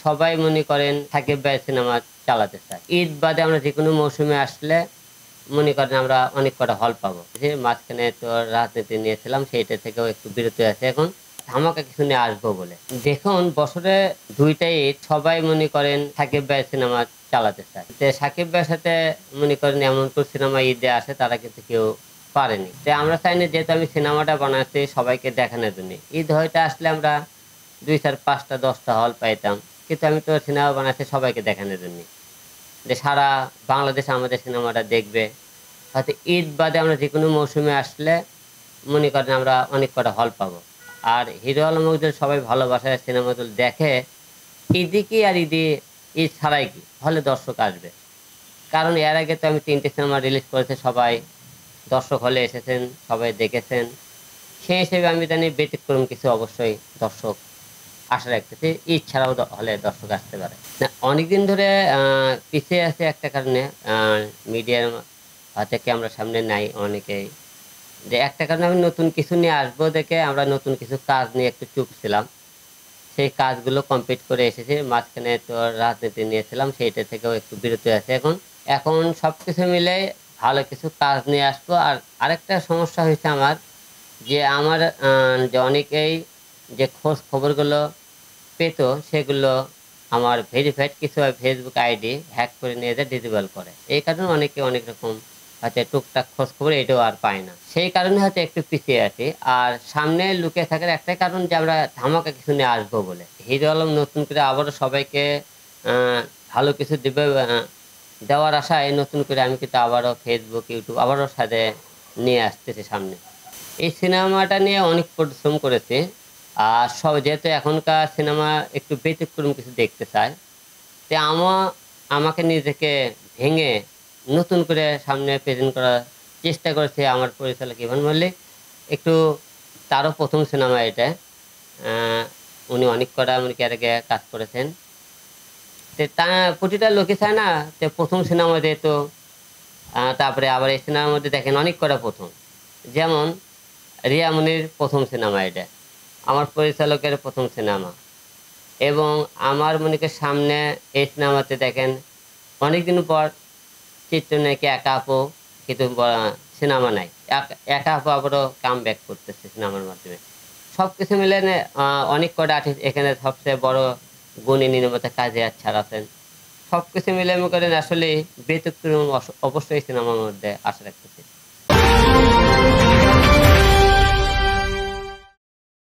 সবাই মনে করেন সাকিব ভাই সিনেমা চালাতে চায়। ঈদ বাদে আমরা যেকোনো মৌসুমে আসলে মনে করেন আমরা অনেক কটা হল পাবো। যে মাঝখানে তো রাজনীতি নিয়েছিলাম সেইটা থেকেও একটু বিরত আছে এখন। ধামাকা কিছু নিয়ে আসবো বলে। দেখুন বছরে ২ টা ঈদ সবাই মনে করেন সাকিব ভাই সিনেমা চালাতে চায়। সাকিব ভাইয়ের সাথে মনে করেন এমন কোন সিনেমা ঈদে আসে তারা কিন্তু কেউ পারেনি। আমরা চাই না যেহেতু আমি সিনেমাটা বানাচ্ছি সবাইকে দেখানোর জন্য। ঈদ হয়তো আসলে আমরা ২, ৪, ৫ টা ১০ টা হল পাইতাম। কিন্তু আমি তো সিনেমা বানাচ্ছি সবাইকে দেখানোর জন্য। যে সারা বাংলাদেশ আমাদের সিনেমাটা দেখবে। হয়তো ঈদ বাদে আমরা যেকোনো মৌসুমে আসলে মনে করেন আমরা অনেক কটা হল পাবো। আর হিরো আলমগীর সবাই ভালোবাসায় সিনেমাগুলো দেখে, ঈদে কি আর ঈদ ছাড়াই কি হলে দর্শক আসবে। কারণ এর আগে তো আমি ৩ টে সিনেমা রিলিজ করেছি সবাই দর্শক হলে এসেছেন, সবাই দেখেছেন। সেই হিসেবে আমি জানি ব্যতিক্রম কিছু অবশ্যই দর্শক আশা রাখতেছি। ঈদ ছাড়াও হলে দর্শক আসতে পারে। না অনেকদিন ধরে পিছিয়ে আছে একটা কারণে মিডিয়ার হয়তো ক্যামেরার সামনে নাই অনেকেই। যে একটা কারণে আমি নতুন কিছু নিয়ে আসবো দেখে আমরা নতুন কিছু কাজ নিয়ে একটু চুপ ছিলাম। সেই কাজগুলো কমপ্লিট করে এসেছি। মাঝখানে তো রাজনীতি নিয়েছিলাম সেইটা থেকেও একটু বিরত আছি এখন। এখন সবকিছু মিলে ভালো কিছু কাজ নিয়ে আসবো। আর আরেকটা সমস্যা হয়েছে আমার যে আমার যে অনেকেই যে খোঁজ খবরগুলো পেত সেগুলো আমার ভেরিফাইড কিছু ফেসবুক আইডি হ্যাক করে নিয়ে যায় ডিসেবল করে। এই কারণে অনেকে অনেক রকম হয়তো টুকটাক খোঁজ খবর এটাও আর পায় না। সেই কারণে হয়তো একটু পিছিয়ে আছি। আর সামনে লুকিয়ে থাকার একটাই কারণ যে আমরা ধামাকা কিছু নিয়ে আসবো বলে। হিরো আলম নতুন করে আবারও সবাইকে আ ভালো কিছু দিবে দেওয়ার আশায় নতুন করে আমি কিন্তু আবারও ফেসবুক, ইউটিউব আবারও সাথে নিয়ে আসতেছি সামনে। এই সিনেমাটা নিয়ে অনেক পরিশ্রম করেছি। আর যেহেতু এখনকার সিনেমা একটু ব্যতিক্রম কিছু দেখতে চায়। তে আমাকে নিজেকে ভেঙে নতুন করে সামনে প্রেজেন্ট করার চেষ্টা করেছে আমার পরিচালক ইভান মল্লিক। একটু তারও ১ম সিনেমা এটা। আ উনি অনেক কটা এমনকি এর আগে কাজ করেছেন। তা প্রতিটা লোকই চায় না যে ১ম সিনেমা যেহেতু তারপরে আবার এই সিনেমার মধ্যে দেখেন অনেক কটা ১ম। যেমন রিয়া মনির ১ম সিনেমা এটা। আমার পরিচালকের ১ম সিনেমা। এবং আমার মনে করেন সামনে এই সিনেমাতে দেখেন অনেকদিন পর চিত্রনায়িকা একা আপু কিন্তু সিনেমা নাই। একা আপু আবারও কামব্যাক করতেছে সিনেমার মাধ্যমে। সবকিছু মিলে অনেক কটা আর্টিস্ট এখানে সবচেয়ে বড় গুণী নির্মাতা কাজী আচ্ছার আছেন। সবকিছু মিলে মনে করেন আসলেই ব্যতিক্রম অবশ্যই সিনেমার মধ্যে আশা রাখতেছি।